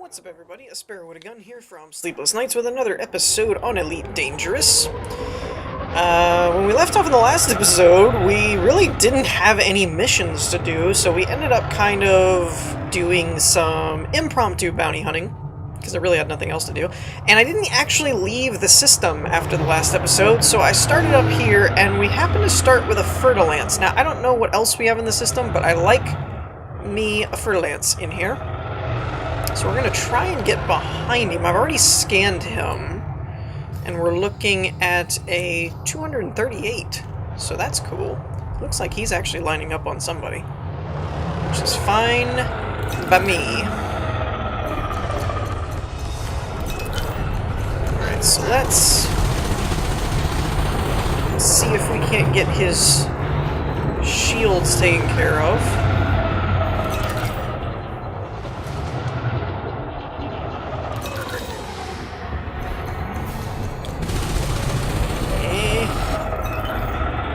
What's up, everybody? A Sparrow with a Gun here from Sleepless Nights with another episode on Elite Dangerous. When we left off in the last episode, we really didn't have any missions to do, so we ended up kind of doing some impromptu bounty hunting, because I really had nothing else to do. And I didn't actually leave the system after the last episode, so I started up here, and we happened to start with a Fertilance. Now, I don't know what else we have in the system, but I like me a Fertilance in here. So we're going to try and get behind him. I've already scanned him, and we're looking at a 238, so that's cool. Looks like he's actually lining up on somebody, which is fine by me. Alright, so let's see if we can't get his shields taken care of.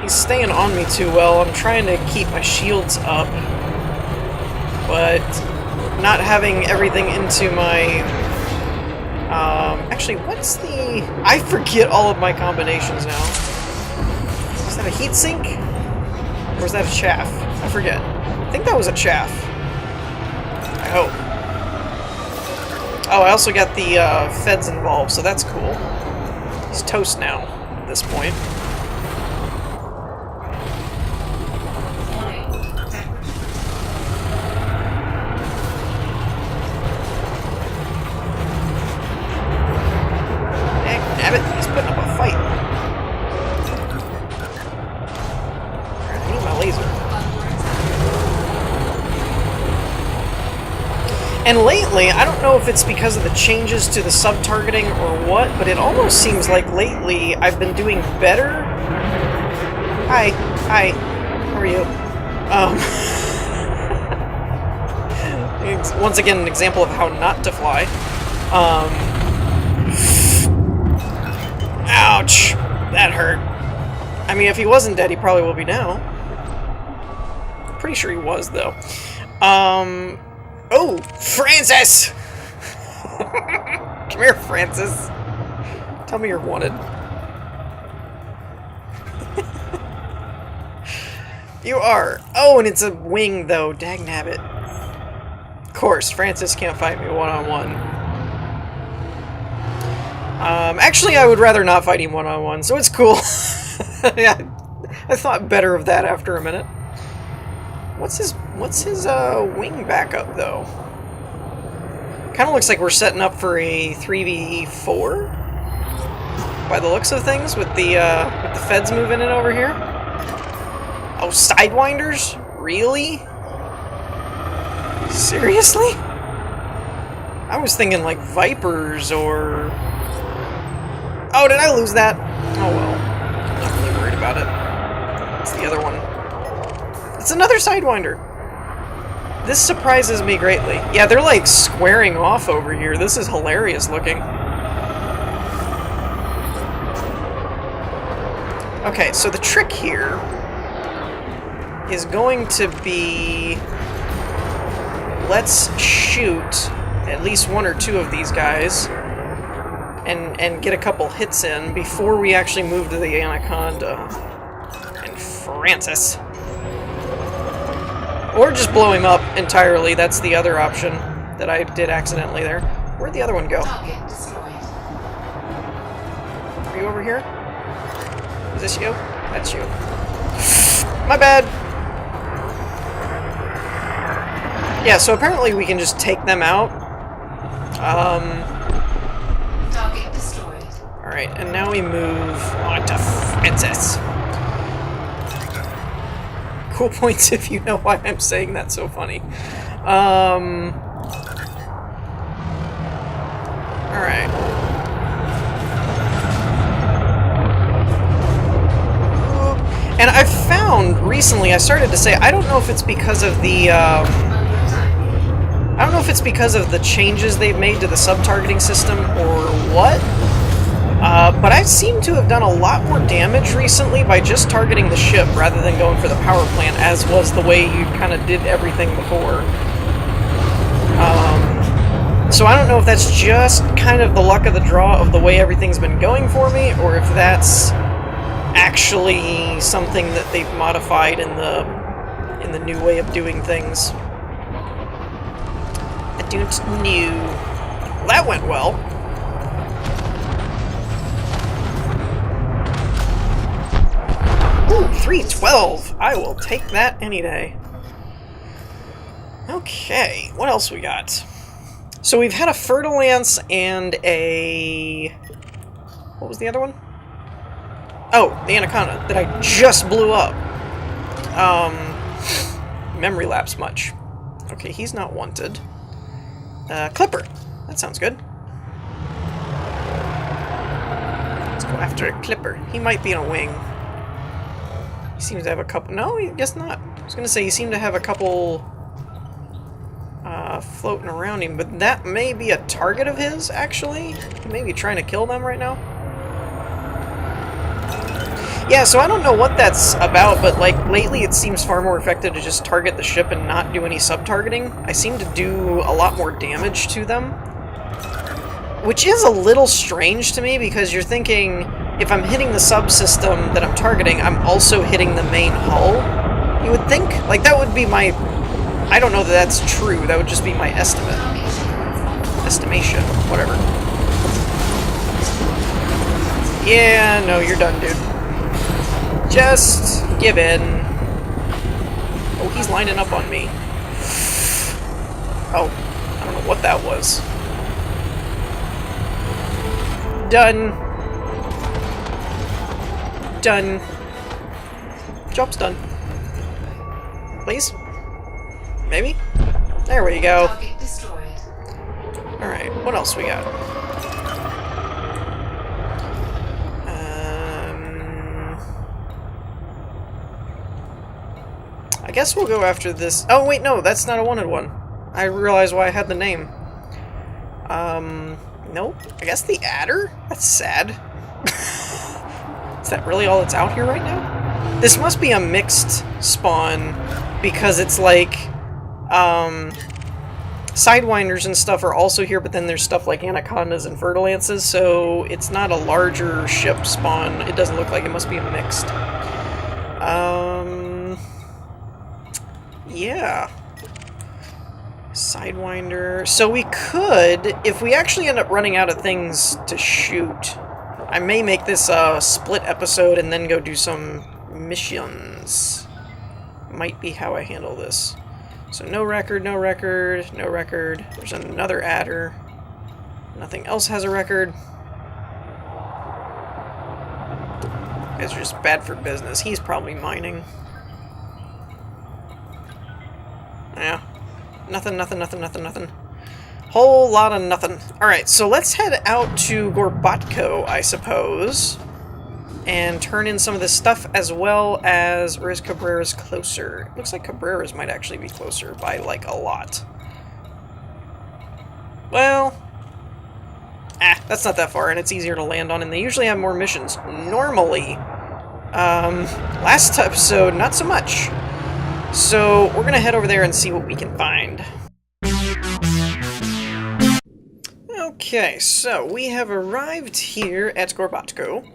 He's staying on me too well. I'm trying to keep my shields up, but not having everything into my... actually, what's the... I forget all of my combinations now. Is that a heat sink? Or is that a chaff? I forget. I think that was a chaff. I hope. Oh, I also got the feds involved, so that's cool. He's toast now, at this point. He's putting up a fight. I need my laser. And lately, I don't know if it's because of the changes to the sub-targeting or what, but it almost seems like lately I've been doing better. Hi. Hi. How are you? Once again, an example of how not to fly. Ouch! That hurt. I mean, if he wasn't dead, he probably will be now. Pretty sure he was, though. Oh! Francis! Come here, Francis. Tell me you're wanted. You are. Oh, and it's a wing, though. Dagnabbit. Of course, Francis can't fight me one-on-one. Actually, I would rather not fight him one-on-one, so it's cool. Yeah, I thought better of that after a minute. What's his wing backup, though? Kind of looks like we're setting up for a 3v4, by the looks of things, with the feds moving in over here. Oh, Sidewinders? Really? Seriously? I was thinking, like, Vipers, or... Oh, did I lose that? Oh well. I'm not really worried about it. It's the other one. It's another Sidewinder! This surprises me greatly. Yeah, they're like squaring off over here. This is hilarious looking. Okay, so the trick here is going to be... Let's shoot at least one or two of these guys. And get a couple hits in before we actually move to the Anaconda. And Francis. Or just blow him up entirely. That's the other option that I did accidentally there. Where'd the other one go? Target destroyed. Are you over here? Is this you? That's you. My bad. Yeah, so apparently we can just take them out. Target destroyed. Alright, and now we move on to Francis. Cool points if you know why I'm saying that so funny. Alright. And I've found recently, I started to say, I don't know if it's because of the, I don't know if it's because of the changes they've made to the sub-targeting system or what, but I seem to have done a lot more damage recently by just targeting the ship rather than going for the power plant, as was the way you kind of did everything before. So I don't know if that's just kind of the luck of the draw of the way everything's been going for me, or if that's actually something that they've modified in the new way of doing things. I don't know. Well, that went well. Ooh, 312. I will take that any day. Okay, what else we got? So we've had a Fertilance and a... What was the other one? Oh, the Anaconda that I just blew up. Memory lapse much. Okay, he's not wanted. Clipper. That sounds good. Let's go after a Clipper. He might be on a wing. He seems to have a couple... No, I guess not. I was going to say, he seemed to have a couple... floating around him, but that may be a target of his, actually. He may be trying to kill them right now. Yeah, so I don't know what that's about, but like lately it seems far more effective to just target the ship and not do any sub-targeting. I seem to do a lot more damage to them, which is a little strange to me, because you're thinking, if I'm hitting the subsystem that I'm targeting, I'm also hitting the main hull. You would think? Like, that would be my... I don't know that that's true, that would just be my estimate. Estimation, whatever. Yeah, no, you're done, dude. Just give in. Oh, he's lining up on me. Oh, I don't know what that was. Done. Done. Job's done. Please? Maybe? There we go. Target destroyed. Alright, what else we got? I guess we'll go after this. Oh, wait, no, that's not a wanted one. I realized why I had the name. Nope. I guess the adder? That's sad. Is that really all that's out here right now? This must be a mixed spawn, because it's like, Sidewinders and stuff are also here, but then there's stuff like Anacondas and Fertilances, so it's not a larger ship spawn. It doesn't look like it. Must be a mixed. Yeah. Sidewinder. So we could, if we actually end up running out of things to shoot, I may make this a split episode and then go do some missions. Might be how I handle this. So no record, no record, no record. There's another adder. Nothing else has a record. You guys are just bad for business. He's probably mining. Yeah. Nothing, nothing, nothing, nothing, nothing. Whole lot of nothing. Alright, so let's head out to Gorbatko, I suppose. And turn in some of this stuff, as well as... Or is Cabrera's closer? It looks like Cabrera's might actually be closer by, like, a lot. Well... that's not that far, and it's easier to land on, and they usually have more missions. Normally. Last episode, not so much. So, we're gonna head over there and see what we can find. Okay, so we have arrived here at Gorbatko.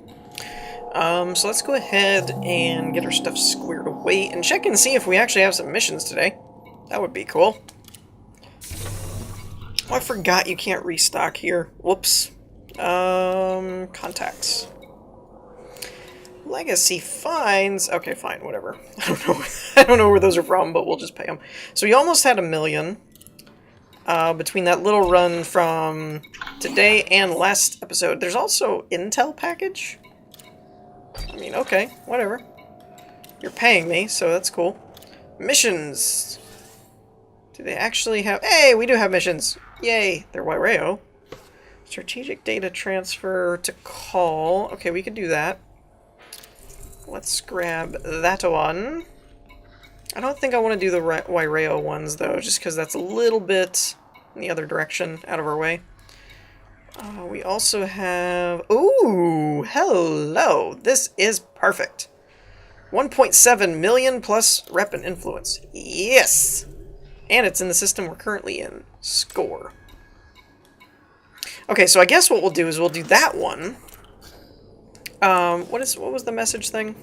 So let's go ahead and get our stuff squared away and check and see if we actually have some missions today. That would be cool. Oh, I forgot you can't restock here. Whoops. Contacts. Legacy finds. Okay, fine, whatever. I don't know. I don't know where those are from, but we'll just pay them. So we almost had 1 million between that little run from today and last episode. There's also intel package. I mean, okay, whatever. You're paying me, so that's cool. Missions. Do they actually have? Hey, we do have missions. Yay! They're Waireo. Strategic data transfer to call. Okay, we could do that. Let's grab that one. I don't think I want to do the Waireo ones, though, just because that's a little bit in the other direction, out of our way. We also have... Ooh! Hello! This is perfect. 1.7 million plus rep and influence. Yes! And it's in the system we're currently in. Score. Okay, so I guess what we'll do is we'll do that one. What was the message thing?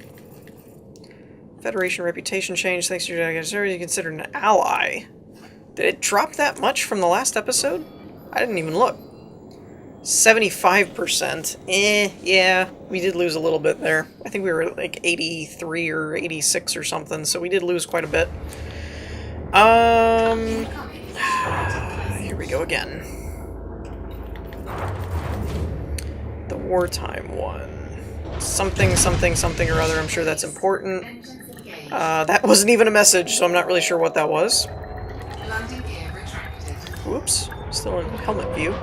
Federation reputation change thanks to your you considered an ally. Did it drop that much from the last episode? I didn't even look. 75%. Yeah, we did lose a little bit there. I think we were at like 83 or 86 or something, so we did lose quite a bit. Here we go again. The wartime one. Something, something, something or other. I'm sure that's important. That wasn't even a message, so I'm not really sure what that was. Whoops. Still in helmet view.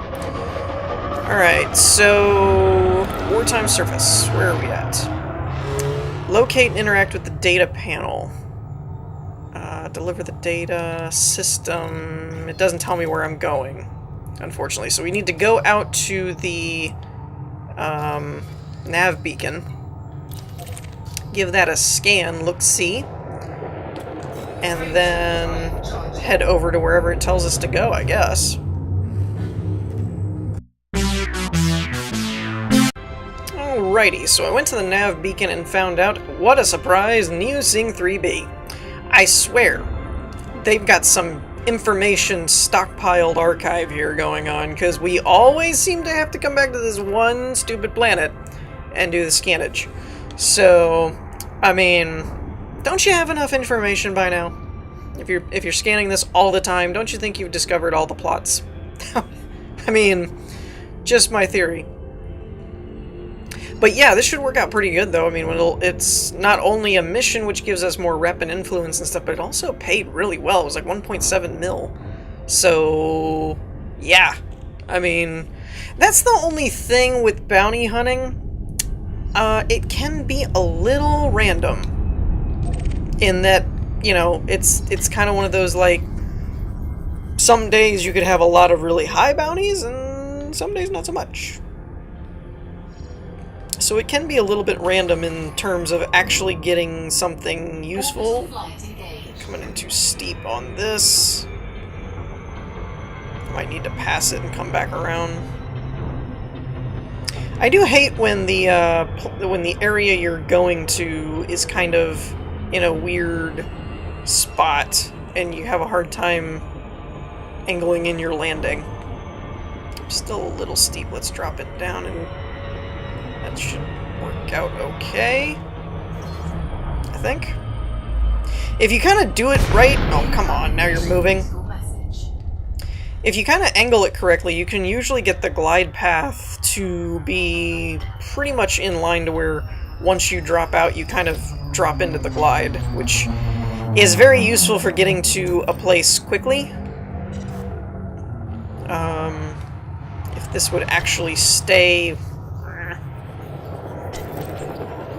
Alright, so... wartime surface. Where are we at? Locate and interact with the data panel. Deliver the data system. It doesn't tell me where I'm going, unfortunately. So we need to go out to the nav beacon. Give that a scan, look-see. And then head over to wherever it tells us to go, I guess. Alrighty, so I went to the nav beacon and found out, what a surprise, New Sing 3B. I swear, they've got some information stockpiled archive here going on, because we always seem to have to come back to this one stupid planet and do the scannage. So, I mean, don't you have enough information by now? If you're scanning this all the time, don't you think you've discovered all the plots? I mean, just my theory. But yeah, this should work out pretty good, though. I mean, it's not only a mission which gives us more rep and influence and stuff, but it also paid really well. It was like 1.7 mil. So, yeah. I mean, that's the only thing with bounty hunting. It can be a little random. In that, you know, it's kind of one of those, like, some days you could have a lot of really high bounties, and some days not so much. So it can be a little bit random in terms of actually getting something useful. Coming in too steep on this. Might need to pass it and come back around. I do hate when the area you're going to is kind of in a weird spot and you have a hard time angling in your landing. Still a little steep. Let's drop it down and that should work out okay, I think. If you kind of do it right... Oh, come on, now you're moving. If you kind of angle it correctly, you can usually get the glide path to be pretty much in line to where once you drop out, you kind of drop into the glide, which is very useful for getting to a place quickly. If this would actually stay...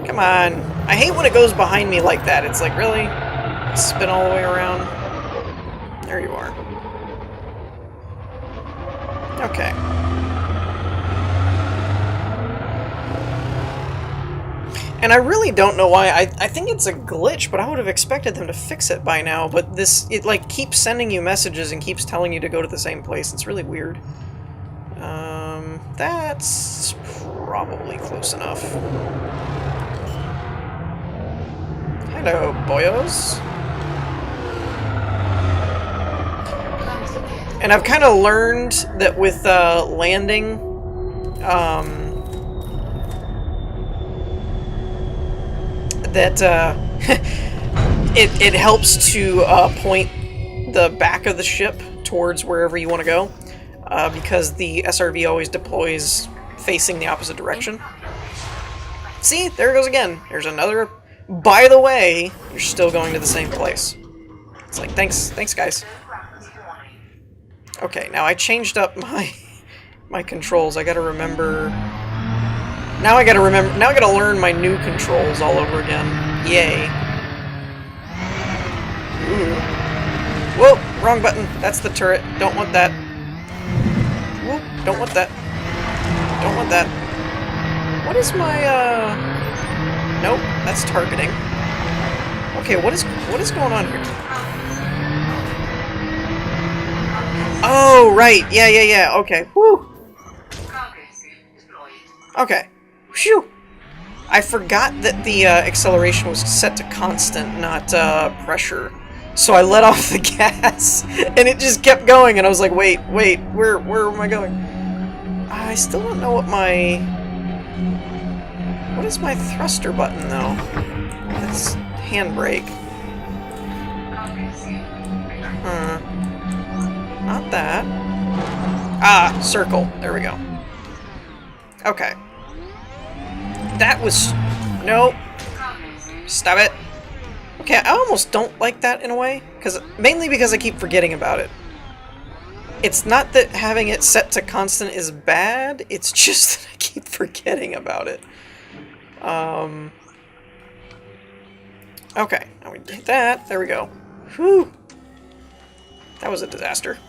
Come on. I hate when it goes behind me like that. It's like, really? Spin all the way around? There you are. Okay. And I really don't know why. I think it's a glitch, but I would have expected them to fix it by now. But it like keeps sending you messages and keeps telling you to go to the same place. It's really weird. That's probably close enough. Hello, boyos. And I've kind of learned that with landing, that it helps to point the back of the ship towards wherever you want to go, because the SRV always deploys facing the opposite direction. See, there it goes again. There's another. By the way, you're still going to the same place. It's like, thanks guys. Okay, now I changed up my controls. I gotta remember. Now I gotta learn my new controls all over again. Yay. Ooh. Whoa, wrong button. That's the turret. Don't want that. Whoop, don't want that. Don't want that. What is my, Nope, that's targeting. Okay, what is going on here? Oh, right. Yeah, okay. Woo! Okay. Phew! I forgot that the acceleration was set to constant, not pressure. So I let off the gas, and it just kept going, and I was like, wait, where am I going? I still don't know what my... What is my thruster button, though? That's handbrake. Not that. Ah, circle. There we go. Okay. That was... Nope. Stop it. Okay, I almost don't like that in a way. Mainly because I keep forgetting about it. It's not that having it set to constant is bad, it's just that I keep forgetting about it. Okay, now we did that. There we go. Whew. That was a disaster.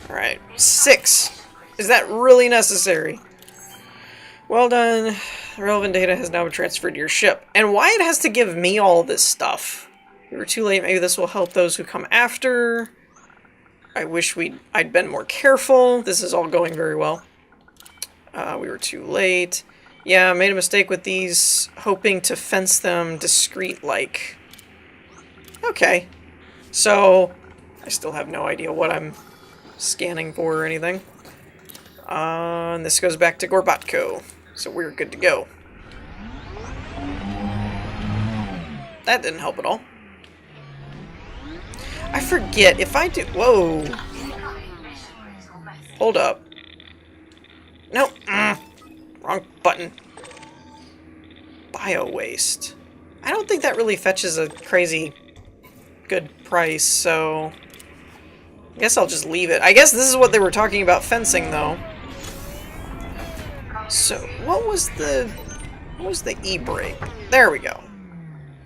Alright, 6. Is that really necessary? Well done. Relevant data has now been transferred to your ship. And why it has to give me all this stuff? We were too late. Maybe this will help those who come after. I wish I'd been more careful. This is all going very well. We were too late. Yeah, I made a mistake with these, hoping to fence them discreet-like. Okay. So, I still have no idea what I'm scanning for or anything. And this goes back to Gorbatko. So we're good to go. That didn't help at all. I forget if I do... Whoa. Hold up. Nope. Wrong button. Bio-waste. I don't think that really fetches a crazy good price, so... I guess I'll just leave it. I guess this is what they were talking about fencing, though. So, what was the e-brake? There we go.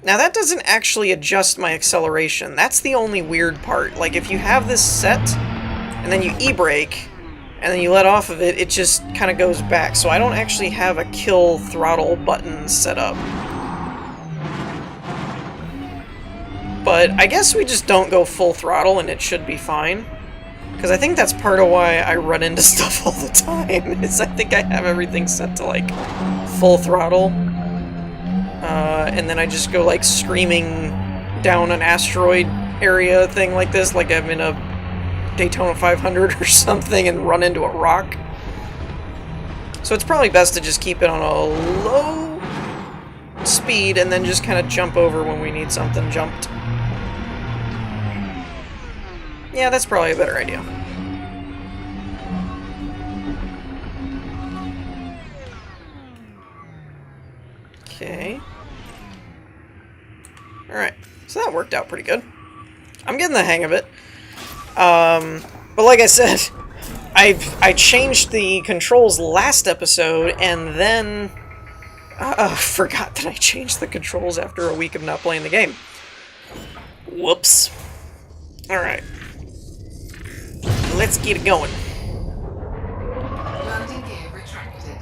Now that doesn't actually adjust my acceleration. That's the only weird part. Like, if you have this set, and then you e-brake, and then you let off of it, it just kind of goes back. So I don't actually have a kill throttle button set up. But I guess we just don't go full throttle and it should be fine. Because I think that's part of why I run into stuff all the time, is I think I have everything set to, like, full throttle. And then I just go, like, screaming down an asteroid area thing like this, like I'm in a Daytona 500 or something, and run into a rock. So it's probably best to just keep it on a low speed and then just kind of jump over when we need something jumped. Yeah, that's probably a better idea. Okay. Alright, so that worked out pretty good. I'm getting the hang of it. But like I said, I changed the controls last episode, and then forgot that I changed the controls after a week of not playing the game. Whoops. Alright. Let's get it going. Landing gear retracted.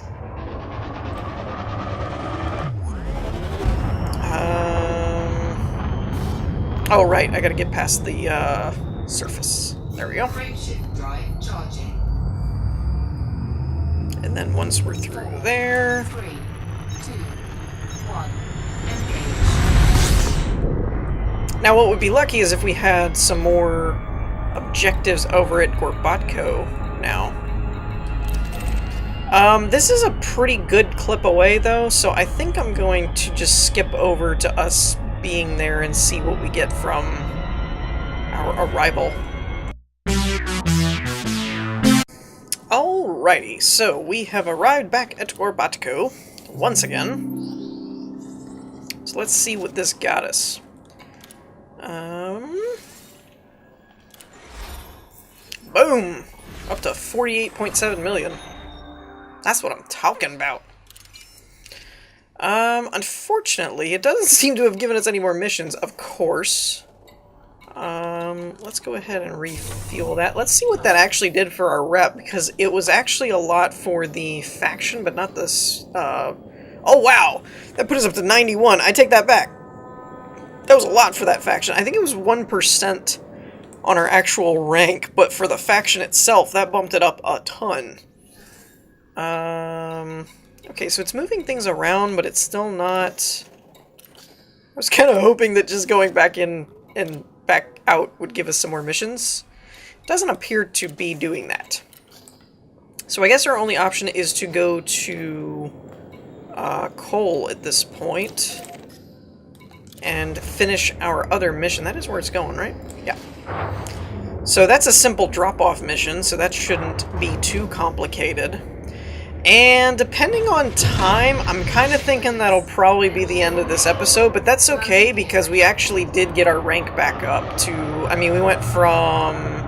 Oh, right. I gotta get past the, surface. There we go. Frameshift drive charging. And then once we're through there... 3, 2, 1. Engage. Now, what would be lucky is if we had some more objectives over at Gorbatko now. This is a pretty good clip away, though, so I think I'm going to just skip over to us being there and see what we get from our arrival. Alrighty, so we have arrived back at Gorbatko once again. So let's see what this got us. Boom! Up to 48.7 million. That's what I'm talking about. Unfortunately, it doesn't seem to have given us any more missions, of course. Let's go ahead and refuel that. Let's see what that actually did for our rep, because it was actually a lot for the faction, but not this, Oh, wow! That put us up to 91. I take that back. That was a lot for that faction. I think it was 1% on our actual rank, but for the faction itself, that bumped it up a ton. Okay, so it's moving things around, but it's still not... I was kind of hoping that just going back in and back out would give us some more missions. It doesn't appear to be doing that. So I guess our only option is to go to Cole at this point and finish our other mission. That is where it's going, right? Yeah. So that's a simple drop-off mission, so that shouldn't be too complicated. And depending on time, I'm kind of thinking that'll probably be the end of this episode, but that's okay because we actually did get our rank back up to... I mean, we went from...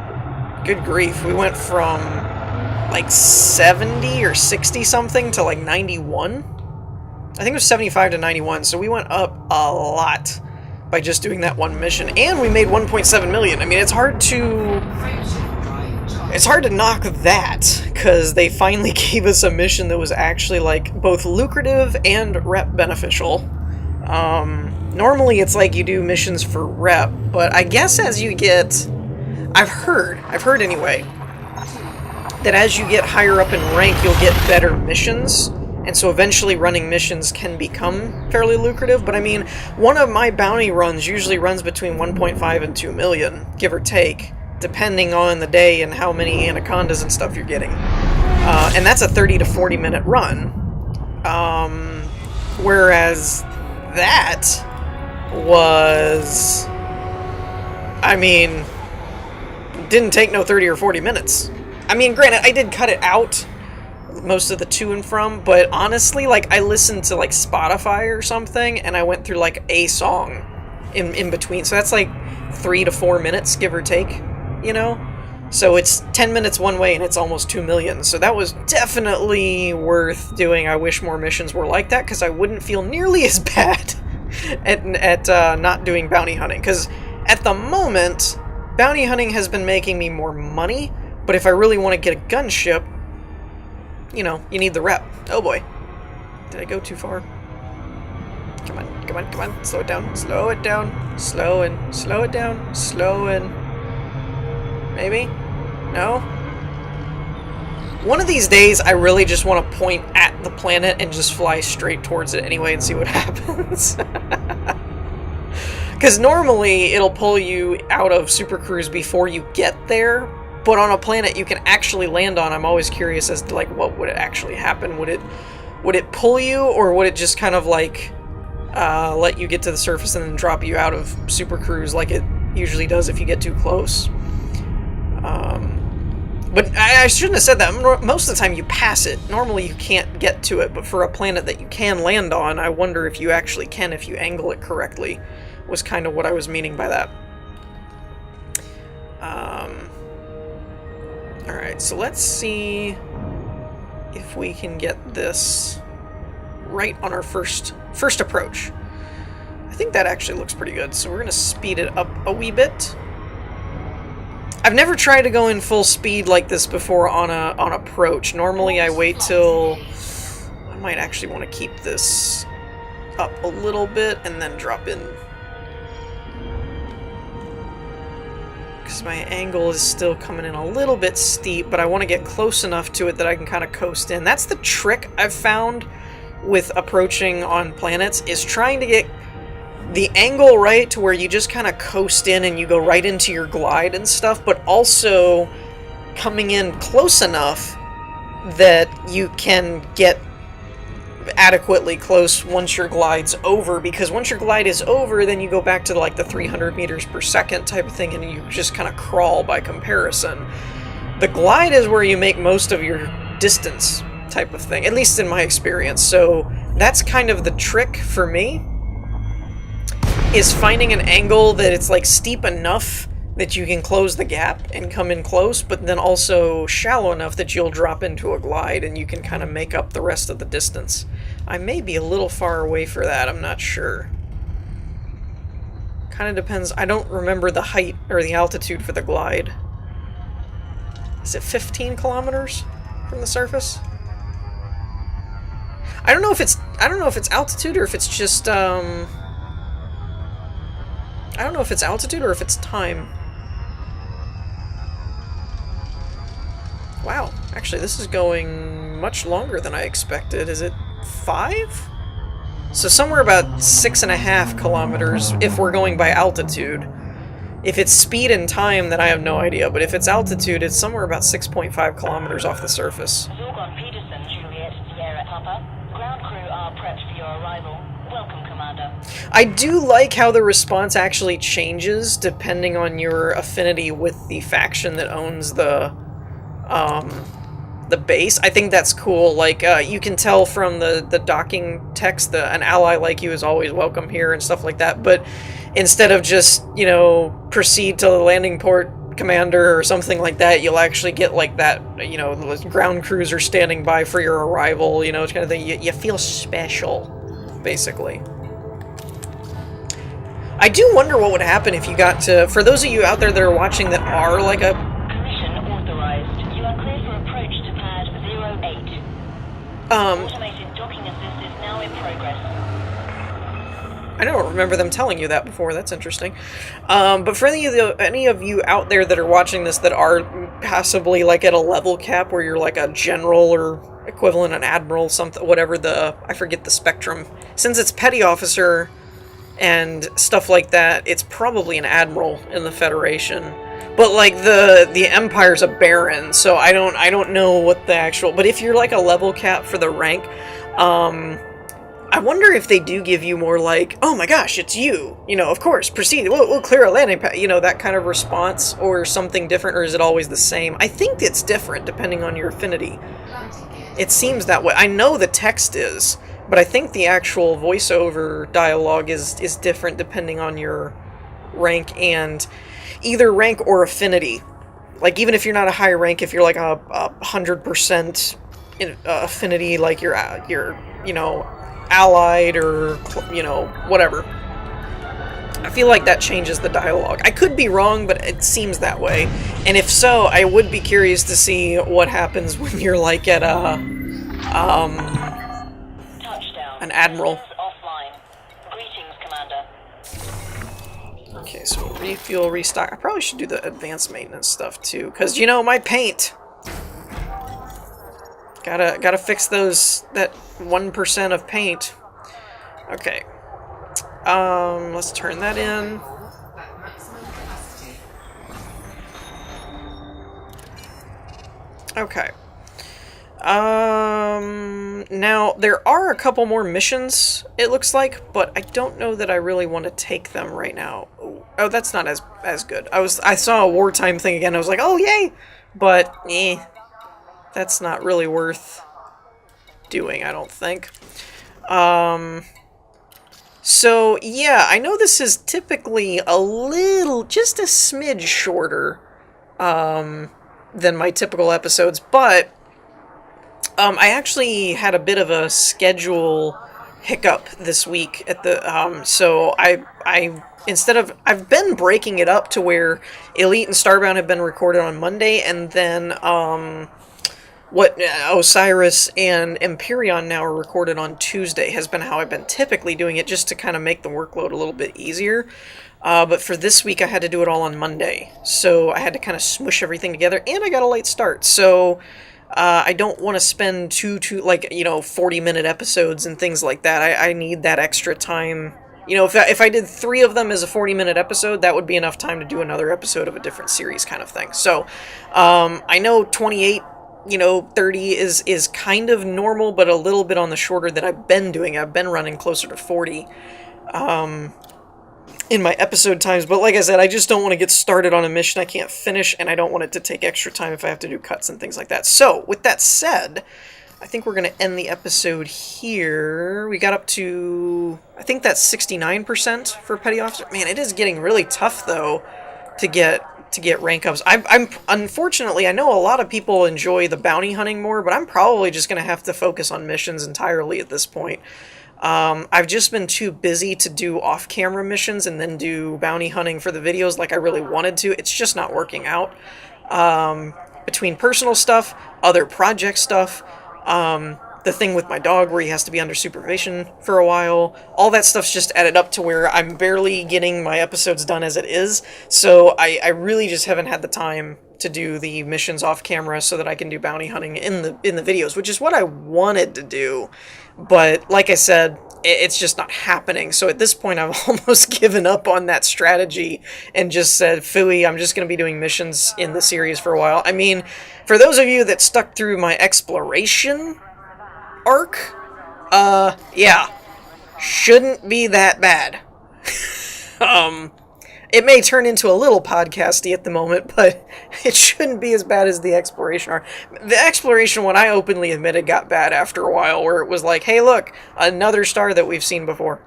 Good grief, we went from like 70 or 60 something to like 91. I think it was 75 to 91, so we went up a lot by just doing that one mission. And we made 1.7 million. I mean, it's hard to knock that, because they finally gave us a mission that was actually, like, both lucrative and rep beneficial. Normally it's like you do missions for rep, but I guess as you get... I've heard anyway, that as you get higher up in rank, you'll get better missions. And so eventually running missions can become fairly lucrative. But I mean, one of my bounty runs usually runs between 1.5 and 2 million, give or take, depending on the day and how many anacondas and stuff you're getting. And that's a 30 to 40 minute run. Whereas that was... I mean, didn't take no 30 or 40 minutes. I mean, granted, I did cut it out, most of the to and from, but honestly, like, I listened to, like, Spotify or something, and I went through, like, a song in between. So that's, like, 3 to 4 minutes, give or take, you know? So it's 10 minutes one way, and it's almost 2 million. So that was definitely worth doing. I wish more missions were like that, because I wouldn't feel nearly as bad at not doing bounty hunting. Because at the moment, bounty hunting has been making me more money, but if I really want to get a gunship, you know, you need the rep. Oh boy. Did I go too far? Come on, come on, come on. Slow it down, slow it down, slow and slow it down, slow and... Maybe? No? One of these days, I really just want to point at the planet and just fly straight towards it anyway and see what happens. Because normally, it'll pull you out of Super Cruise before you get there, but on a planet you can actually land on. I'm always curious as to, like, what would it actually happen? Would it pull you, or would it just kind of, like, let you get to the surface and then drop you out of Super Cruise like it usually does if you get too close? But I shouldn't have said that. Most of the time you pass it. Normally you can't get to it, but for a planet that you can land on, I wonder if you actually can if you angle it correctly, was kind of what I was meaning by that. Alright, so let's see if we can get this right on our first approach. I think that actually looks pretty good, so we're going to speed it up a wee bit. I've never tried to go in full speed like this before on approach. Normally I wait till... I might actually want to keep this up a little bit and then drop in. Because my angle is still coming in a little bit steep, but I want to get close enough to it that I can kind of coast in. That's the trick I've found with approaching on planets, is trying to get the angle right to where you just kind of coast in and you go right into your glide and stuff, but also coming in close enough that you can get adequately close once your glide's over, because once your glide is over, then you go back to like the 300 meters per second type of thing and you just kind of crawl by comparison. The glide is where you make most of your distance type of thing, at least in my experience. So that's kind of the trick for me, is finding an angle that it's like steep enough that you can close the gap and come in close, but then also shallow enough that you'll drop into a glide and you can kind of make up the rest of the distance. I may be a little far away for that, I'm not sure. Kind of depends. I don't remember the height or the altitude for the glide. Is it 15 kilometers from the surface? I don't know if it's altitude or if it's just I don't know if it's altitude or if it's time. Actually, this is going much longer than I expected. Is it 5? So somewhere about 6.5 kilometers if we're going by altitude. If it's speed and time, then I have no idea, but if it's altitude, it's somewhere about 6.5 kilometers off the surface. Zorgon Peterson, Juliet, Sierra Papa. Ground crew are prepped for your arrival. Welcome, Commander. I do like how the response actually changes depending on your affinity with the faction that owns the base. I think that's cool. Like, you can tell from the docking text that an ally like you is always welcome here and stuff like that, but instead of just, you know, proceed to the landing port, Commander, or something like that, you'll actually get, like, that, you know, the ground cruiser standing by for your arrival, you know, it's kind of thing. You feel special, basically. I do wonder what would happen if you got to... For those of you out there that are watching that are, like, a... Permission authorized. You are clear for approach to pad 08. Automated docking assist is now in progress. I don't remember them telling you that before. That's interesting. But for any of you out there that are watching this that are possibly like at a level cap where you're like a general or equivalent, an admiral, something, whatever I forget the spectrum. Since it's petty officer and stuff like that, it's probably an admiral in the Federation. But like the Empire's a baron, so I don't know what the actual. But if you're like a level cap for the rank, I wonder if they do give you more like, oh my gosh, it's you, you know, of course, proceed, we'll clear a landing pad, you know, that kind of response, or something different, or is it always the same? I think it's different depending on your affinity. It seems that way. I know the text is, but I think the actual voiceover dialogue is different depending on your rank, and either rank or affinity. Like, even if you're not a high rank, if you're like a 100% affinity, like you're, you know, allied or, you know, whatever. I feel like that changes the dialogue. I could be wrong, but it seems that way. And if so, I would be curious to see what happens when you're like at Touchdown. an admiral. Offline. Greetings, Commander. Okay, so refuel, restock. I probably should do the advanced maintenance stuff too, because, you know, my paint. Gotta fix that 1% of paint. Okay. Let's turn that in. At maximum capacity. Okay. Now, there are a couple more missions, it looks like, but I don't know that I really want to take them right now. Oh, that's not as good. I saw a wartime thing again, I was like, oh, yay! But, that's not really worth doing, I don't think. So, yeah, I know this is typically a little, just a smidge shorter, than my typical episodes, but I actually had a bit of a schedule hiccup this week at the, so I've been breaking it up to where Elite and Starbound have been recorded on Monday, and then, what Osiris and Empyrean now are recorded on Tuesday has been how I've been typically doing it, just to kind of make the workload a little bit easier. But for this week, I had to do it all on Monday, so I had to kind of smush everything together, and I got a late start, so I don't want to spend like, you know, 40-minute episodes and things like that. I need that extra time. You know, if I did 3 of them as a 40-minute episode, that would be enough time to do another episode of a different series kind of thing. So, I know 28, you know, 30 is kind of normal, but a little bit on the shorter that I've been doing. I've been running closer to 40. In my episode times, but like I said, I just don't want to get started on a mission I can't finish, and I don't want it to take extra time if I have to do cuts and things like that. So, with that said, I think we're going to end the episode here. We got up to, I think that's 69% for Petty Officer. Man, it is getting really tough, though, to get rank ups. I'm unfortunately, I know a lot of people enjoy the bounty hunting more, but I'm probably just going to have to focus on missions entirely at this point. I've just been too busy to do off-camera missions and then do bounty hunting for the videos like I really wanted to. It's just not working out. Between personal stuff, other project stuff, the thing with my dog where he has to be under supervision for a while, all that stuff's just added up to where I'm barely getting my episodes done as it is. So I really just haven't had the time to do the missions off camera so that I can do bounty hunting in the videos, which is what I wanted to do. But like I said, it's just not happening. So at this point, I've almost given up on that strategy and just said, "Phooey, I'm just going to be doing missions in the series for a while." I mean, for those of you that stuck through my exploration arc, yeah, shouldn't be that bad. It may turn into a little podcasty at the moment, but it shouldn't be as bad as the exploration arc. The exploration one, I openly admitted, got bad after a while, where it was like, hey, look, another star that we've seen before.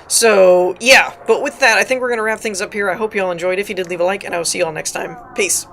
So, yeah, but with that, I think we're going to wrap things up here. I hope you all enjoyed. If you did, leave a like, and I will see you all next time. Peace.